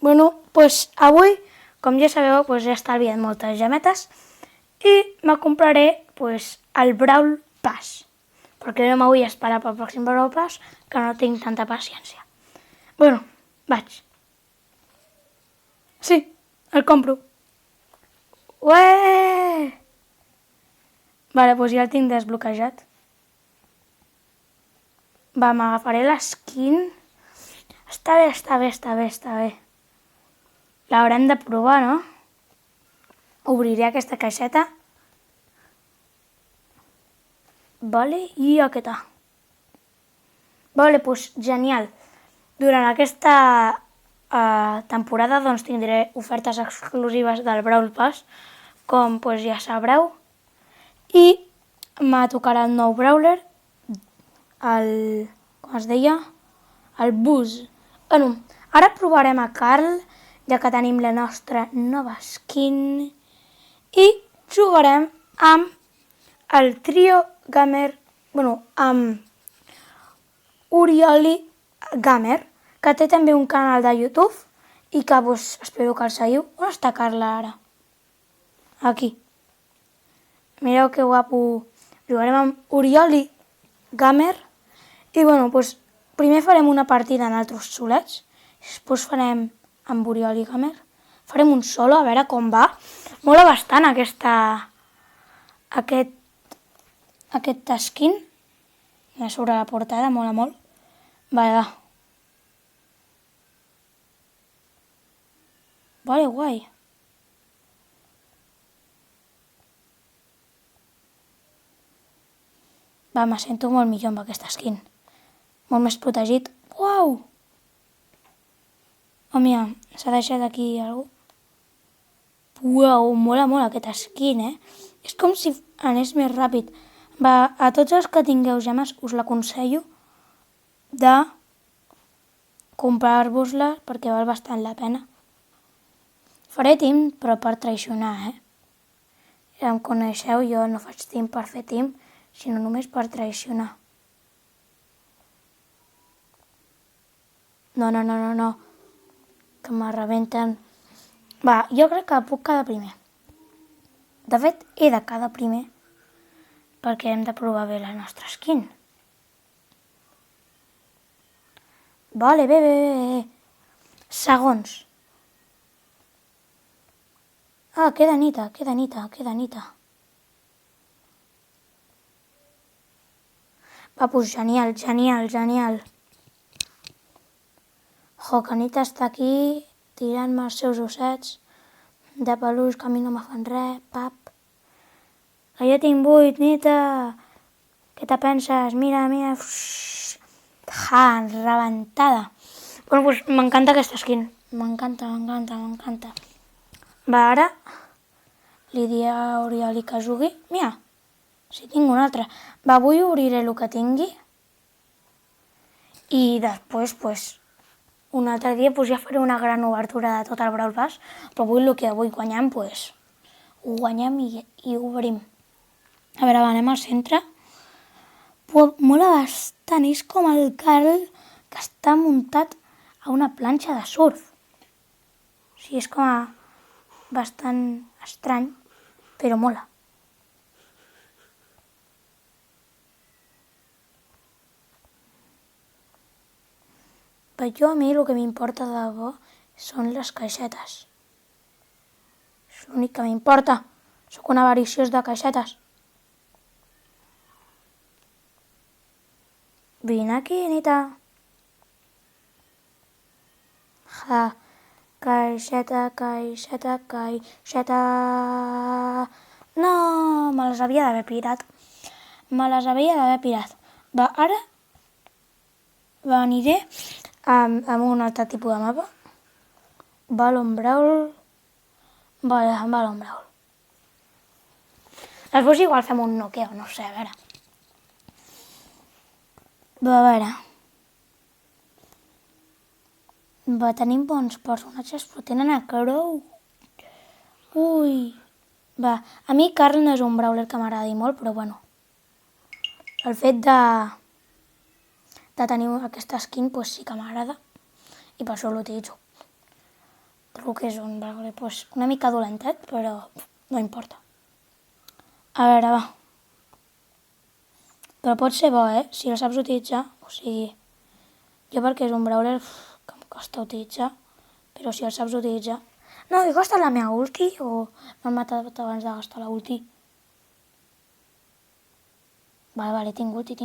Bueno, doncs avui, com ja sabeu, he estalviat moltes gemetes i me compraré el Brawl Pass, perquè no m'vull esperar pel pròxim Brawl Pass, que no tinc tanta paciència. Bueno, vaig. Sí, el compro. Ué! Vale, doncs ja el tinc desbloquejat. Va, m'agafaré l'esquin. Està bé. L'haurem de provar, no? Obriré aquesta caixeta. Vale, i aquesta. Vale, doncs genial. Durant aquesta temporada tindré ofertes exclusives del Brawl Pass, com ja sabreu. I me tocarà el nou Brawler, com es deia? El Buzz. Bueno, ara provarem a Carl, ja que tenim la nostra nova skin, i jugarem amb el trio gamer, amb Orioli Gamer, que té també un canal de YouTube i que espero que el seguiu. On està Carla ara? Aquí. Mireu que guapo. Jugarem amb Orioli Gamer i primer farem una partida en altres solets, després farem amb Orioli Gamer. Farem un solo, a veure com va. Mola bastant aquest skin. Sobre la portada, mola molt. Vale, va. Vale, guai. Va, me sento molt millor amb aquesta skin. Molt més protegit. Uau! Oh, mira, s'ha deixat aquí alguna cosa. Uau, mola molt aquest skin, És com si anés més ràpid. Va, a tots els que tingueu gemes us l'aconsello de comprar-vos-la perquè val bastant la pena. Faré team, però per traicionar, Ja em coneixeu, jo no faig team per fer team, sinó només per traicionar. No, que me rebenten. Va, jo crec que puc quedar primer. De fet, he de quedar primer perquè hem de provar bé la nostra skin. Vale, bé. Segons. Ah, queda nita. Va, doncs genial. Jo, que Nita està aquí tirant-me els seus ossets de peluix que a mi no me fan res, pap. Que jo tinc 8, Nita. Què te penses? Mira. Rebentada. Doncs m'encanta aquesta skin. M'encanta. Va, ara li diré a Orioli que jugui. Mira, si tinc una altra. Va, avui obriré el que tingui. I després, un altre dia ja faré una gran obertura de tot el Brawl Pass, però avui el que vull guanyar, ho guanyem i ho obrim. A veure, anem al centre. Mola bastant, és com el Carl que està muntat a una planxa de surf. O sigui, és com bastant estrany, però mola. Jo a mi el que m'importa de debò són les caixetes. És l'únic que m'importa. Soc un avariciós de caixetes. Vine aquí, Nita. Caixeta. No, me les havia d'haver pirat. Va, ara aniré amb un altre tipus de mapa. Ballon Brawl. Vale, Ballon Brawl. Després igual fem un noqueo, no sé, a veure. Va, a veure. Va, tenim bons personatges, però tenen a Crow. Ui. Va, a mi Carl no és un brawler que m'agradi molt, però bueno. El fet de tenir aquesta skin sí que m'agrada i per això l'utilitzo. truques un, vale, pues una mica dolentet, però no importa. A veure, va. Però pot ser bo, si el saps utilitzar. O sigui, jo perquè és un brawler que em costa utilitzar, però si el saps utilitzar... No, he gastat la meva ulti o m'han matat abans de gastar la ulti? Vale, tinc ulti.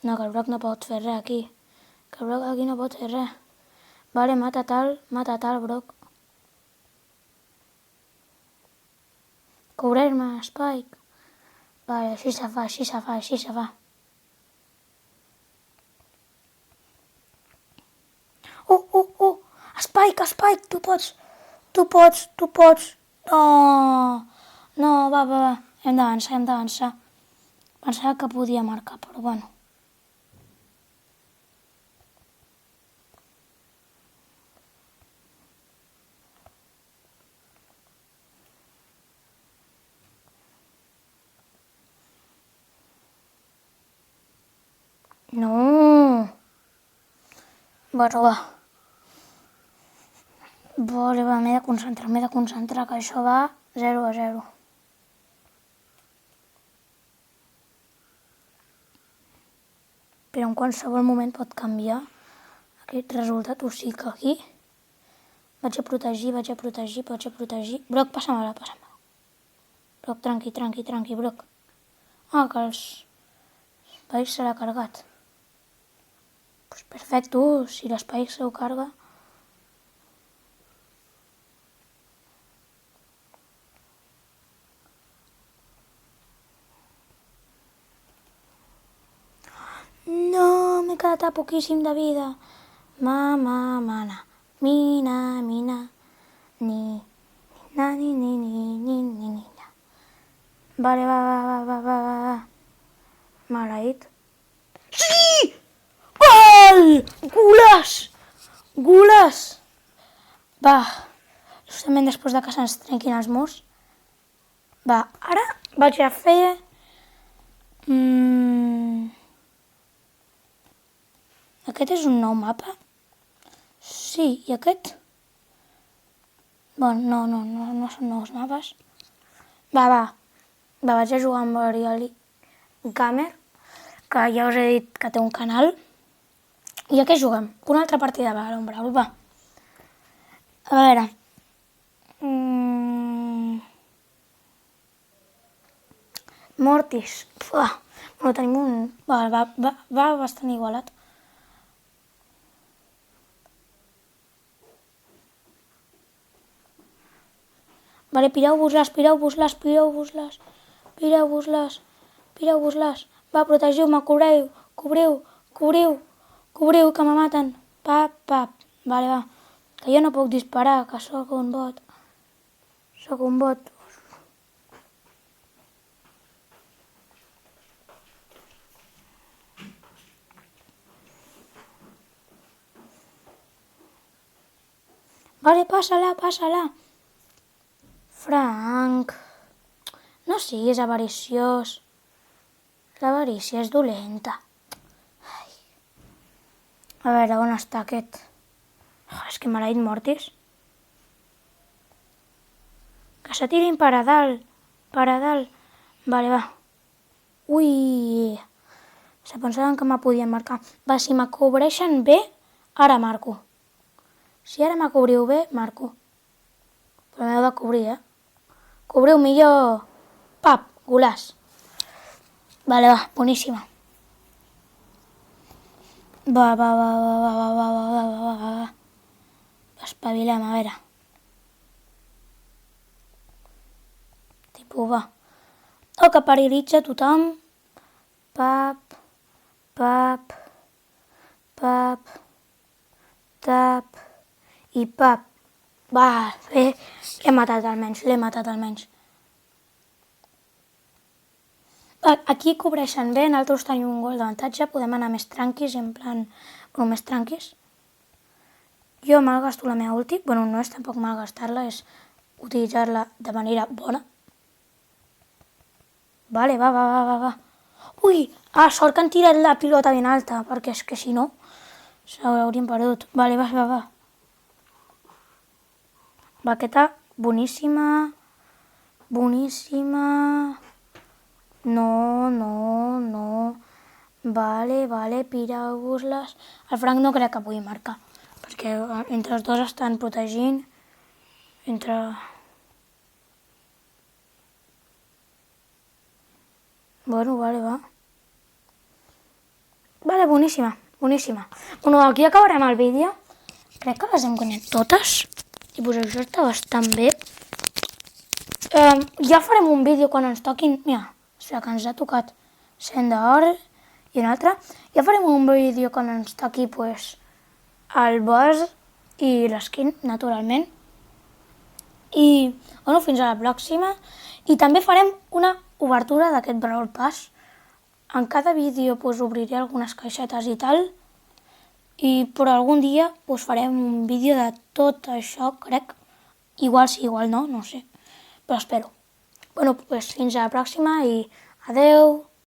No, que el Brock no pot fer res aquí. Que el Brock aquí no pot fer res. Vale, mata tal, Brock. Cobrir-me, Spike. Vale, així se fa. Oh! Spike, tu pots. No, va. Hem d'avançar. Pensava que podia marcar, però bueno. No. Bueno, va. Vale, m'he de concentrar, que això va 0-0. Però en qualsevol moment pot canviar aquest resultat, o sigui que aquí vaig a protegir. Brock, passa-me-la. Brock, tranqui, Brock. Ah, que els Spike se l'ha cargat. Pues perfecte, si l'Spike se ho carga... No, m'he quedat a poquíssim de vida. Mana. Mina. Ni. Vale, va. Maleït. Sí! Gol! Gules! Va, justament després de que se'ns trenquin els murs. Va, ara vaig a fer... Aquest és un nou mapa? Sí, i aquest? Bueno, no són nous mapes. Va, vaig a jugar amb Orioli Gamer, que ja us he dit que té un canal. I a què juguem? Una altra partida, va, l'ombra, va. A veure... Mortis. Bueno, tenim un... Va bastant igualat. Vale, pireu-vos-les. Va, protegiu-me, cobriu, que me maten. Pap. Vale, va. Que jo no puc disparar, que sóc un bot. Vale, passa-la. Frank, no siguis avariciós. L'avarícia és dolenta. A veure, on està aquest? És que maleït Mortis. Que se tirin per a dalt. Vale, va. Ui, se pensaven que me podien marcar. Va, si me cobreixen bé, ara marco. Si ara me cobriu bé, marco. Però m'heu de cobrir, Cobriu millor. Pap, golaç. Vale, va, boníssima. Va. Espavilem, a veure. Tipus, va. O que perioditza tothom. Pap. Tap. I pap. Va, bé. L'he matat almenys. Aquí cobreixen bé, nosaltres tenim un gol d'avantatge, podem anar més tranquis, més tranquis. Jo malgasto la meva ulti, no és tampoc malgastar-la, és utilitzar-la de manera bona. Vale, va. Ui, Ah, sort que han tirat la pilota ben alta, perquè és que si no s'hauríem perdut. Vale, va. Va, aquesta boníssima. No. Vale, pireu-vos-les. El Frank no crec que pugui marcar, perquè entre els dos estan protegint. Bueno, vale, va. Vale, boníssima. Bueno, aquí acabarem el vídeo. Crec que les hem guanyat totes. I pues això està bastant bé. Ja farem un vídeo quan ens toquin... Mira, que ens ha tocat 100 d'or i un altre. Ja farem un vídeo quan ens toqui pues, el boss i l'esquin, naturalment. I, bueno, fins a la pròxima. I també farem una obertura d'aquest Brawl Pass. En cada vídeo pues, obriré algunes caixetes i tal. Però algun dia pues, farem un vídeo de tot això, crec. Igual sí, igual no sé. Però espero. Bueno, pues fins a la pròxima i adeu!